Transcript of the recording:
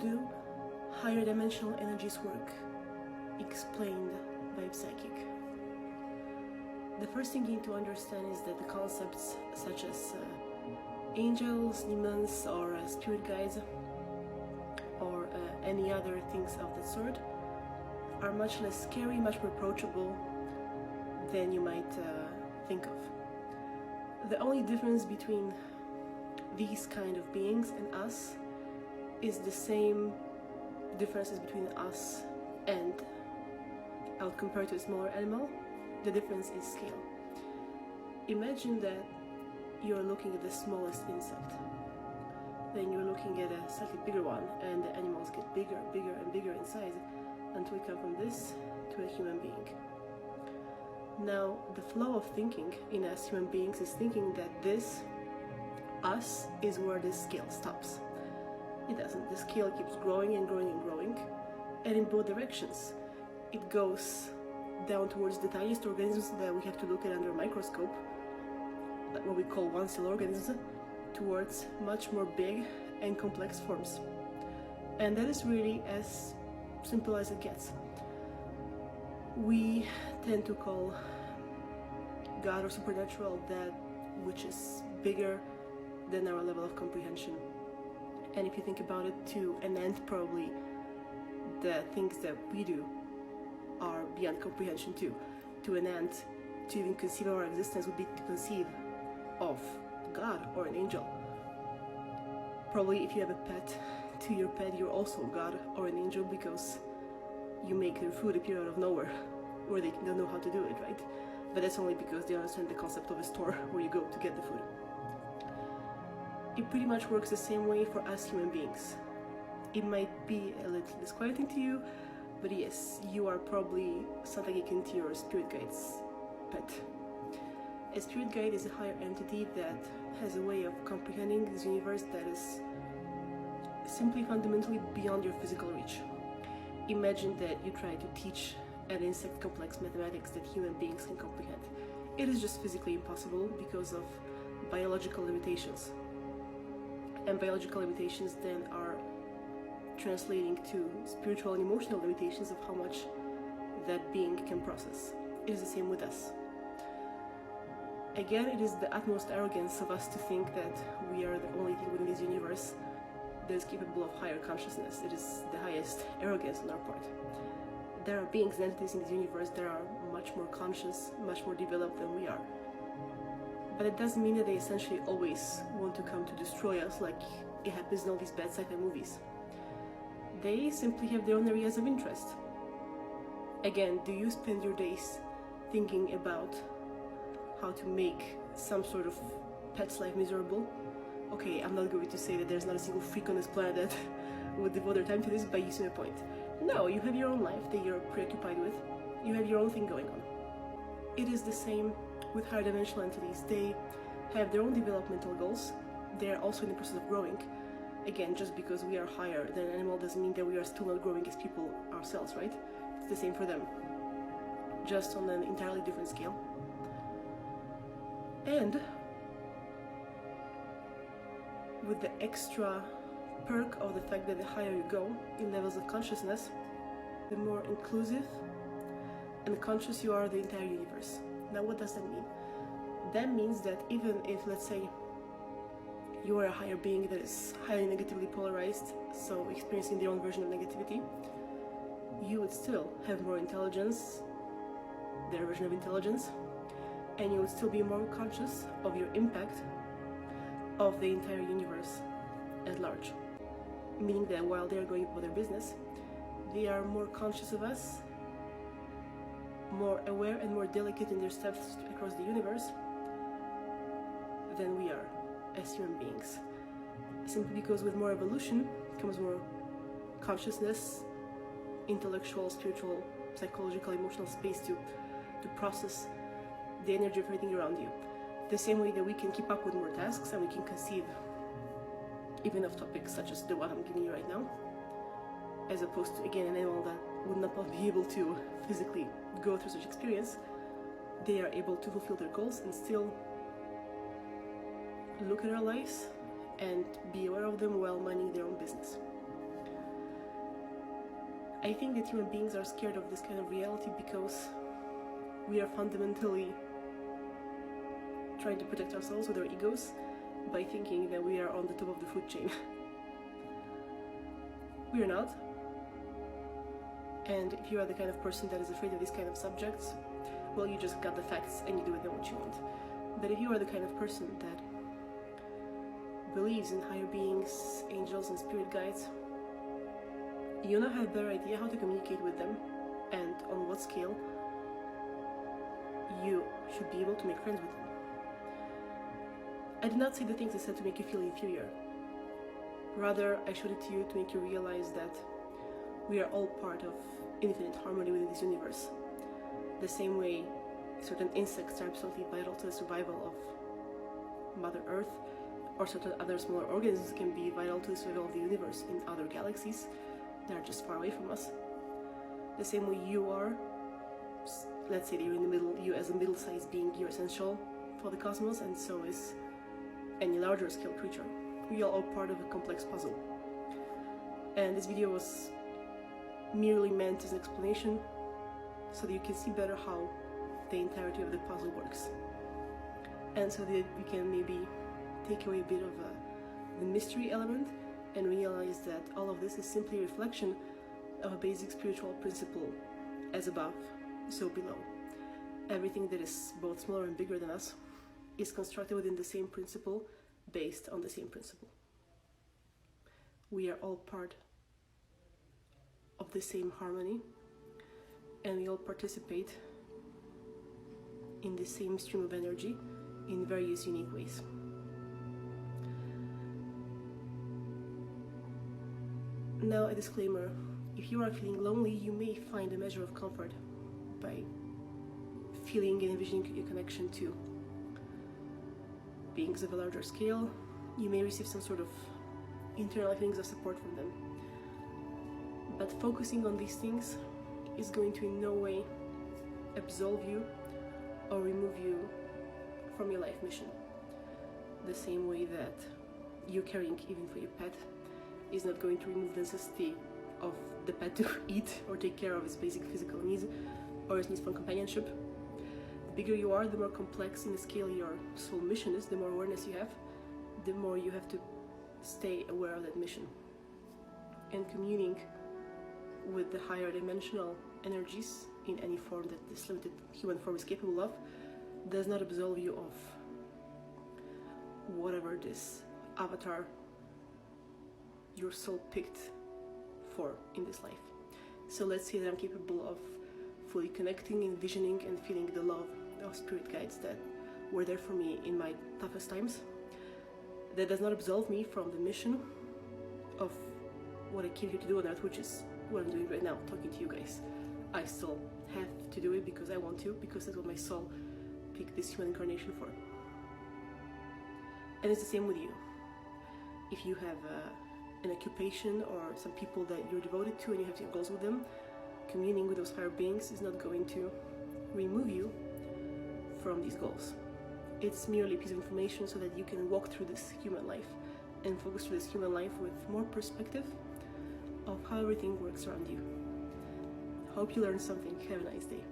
do higher dimensional energies work, explained by a psychic. The first thing you need to understand is that the concepts such as angels, demons, or spirit guides, or any other things of that sort, are much less scary, much more approachable than you might think of. The only difference between these kind of beings and us is the same differences between us and, I would compare to a smaller animal, the difference is scale. Imagine that you're looking at the smallest insect, then you're looking at a slightly bigger one, and the animals get bigger, bigger and bigger in size until we come from this to a human being. Now, the flow of thinking in us human beings is thinking that this, us, is where this scale stops. It doesn't. The scale keeps growing and growing and growing, and in both directions. It goes down towards the tiniest organisms that we have to look at under a microscope, like what we call one-cell organisms, towards much more big and complex forms. And that is really as simple as it gets. We tend to call God or supernatural that which is bigger than our level of comprehension. And if you think about it, to an end, probably the things that we do are beyond comprehension too. To an end, to even conceive of our existence would be to conceive of God or an angel. Probably if you have a pet, to your pet you're also God or an angel, because you make their food appear out of nowhere, or they don't know how to do it, right? But that's only because they understand the concept of a store where you go to get the food. It pretty much works the same way for us human beings. It might be a little disquieting to you, but yes, you are probably something akin to your spirit guide's pet. A spirit guide is a higher entity that has a way of comprehending this universe that is simply fundamentally beyond your physical reach. Imagine that you try to teach an insect complex mathematics that human beings can comprehend. It is just physically impossible because of biological limitations. And biological limitations then are translating to spiritual and emotional limitations of how much that being can process. It is the same with us. Again, it is the utmost arrogance of us to think that we are the only thing within this universe that is capable of higher consciousness. It is the highest arrogance on our part. There are beings and entities in this universe that are much more conscious, much more developed than we are. But it doesn't mean that they essentially always want to come to destroy us like it happens in all these bad sci-fi movies. They simply have their own areas of interest. Again, do you spend your days thinking about how to make some sort of pet's life miserable? Okay, I'm not going to say that there's not a single freak on this planet that would devote their time to this, but you see my point. No, you have your own life that you're preoccupied with. You have your own thing going on. It is the same with higher dimensional entities. They have their own developmental goals. They're also in the process of growing. Again, just because we are higher than an animal doesn't mean that we are still not growing as people ourselves, right? It's the same for them, just on an entirely different scale. And with the extra perk of the fact that the higher you go in levels of consciousness, the more inclusive and conscious you are of the entire universe. Now, what does that mean? That means that even if, let's say, you are a higher being that is highly negatively polarized, so experiencing their own version of negativity, you would still have more intelligence, their version of intelligence, and you would still be more conscious of your impact of the entire universe at large. Meaning that while they are going about their business, they are more conscious of us, more aware and more delicate in their steps across the universe than we are as human beings. Simply because with more evolution comes more consciousness, intellectual, spiritual, psychological, emotional space to process the energy of everything around you. The same way that we can keep up with more tasks and we can conceive even of topics such as the one I'm giving you right now, as opposed to, again, an animal that would not be able to physically go through such experience. They are able to fulfill their goals and still look at our lives and be aware of them while minding their own business. I think that human beings are scared of this kind of reality because we are fundamentally trying to protect ourselves with our egos by thinking that we are on the top of the food chain. We are not. And if you are the kind of person that is afraid of these kind of subjects, well, you just got the facts and you do with them what you want. But if you are the kind of person that believes in higher beings, angels and spirit guides, you now have a better idea how to communicate with them and on what scale you should be able to make friends with them. I did not say the things I said to make you feel inferior. Rather, I showed it to you to make you realize that we are all part of infinite harmony within this universe. The same way certain insects are absolutely vital to the survival of Mother Earth, or certain other smaller organisms can be vital to the survival of the universe in other galaxies that are just far away from us. The same way you are, let's say that you're in the middle, you as a middle-sized being, you're essential for the cosmos, and so is any larger scale creature. We are all part of a complex puzzle. And this video was merely meant as an explanation so that you can see better how the entirety of the puzzle works. And so that we can maybe take away a bit of the mystery element and realize that all of this is simply a reflection of a basic spiritual principle: as above, so below. Everything that is both smaller and bigger than us is constructed within the same principle, based on the same principle. We are all part of the same harmony, and we all participate in the same stream of energy in various unique ways. Now, a disclaimer: if you are feeling lonely, you may find a measure of comfort by feeling and envisioning your connection to beings of a larger scale. You may receive some sort of internal feelings of support from them. But focusing on these things is going to in no way absolve you or remove you from your life mission. The same way that you caring even for your pet is not going to remove the necessity of the pet to eat or take care of its basic physical needs or its needs for companionship. The bigger you are, the more complex in the scale your soul mission is, the more awareness you have, the more you have to stay aware of that mission. And communing with the higher dimensional energies in any form that this limited human form is capable of does not absolve you of whatever this avatar your soul picked for in this life. So let's say that I'm capable of fully connecting, envisioning and feeling the love of spirit guides that were there for me in my toughest times. That does not absolve me from the mission of what I came here to do on earth, which is what I'm doing right now, talking to you guys. I still have to do it because I want to, because that's what my soul picked this human incarnation for. And it's the same with you. If you have an occupation or some people that you're devoted to and you have your goals with them, communing with those higher beings is not going to remove you from these goals. It's merely a piece of information so that you can walk through this human life and focus through this human life with more perspective of how everything works around you. Hope you learned something. Have a nice day.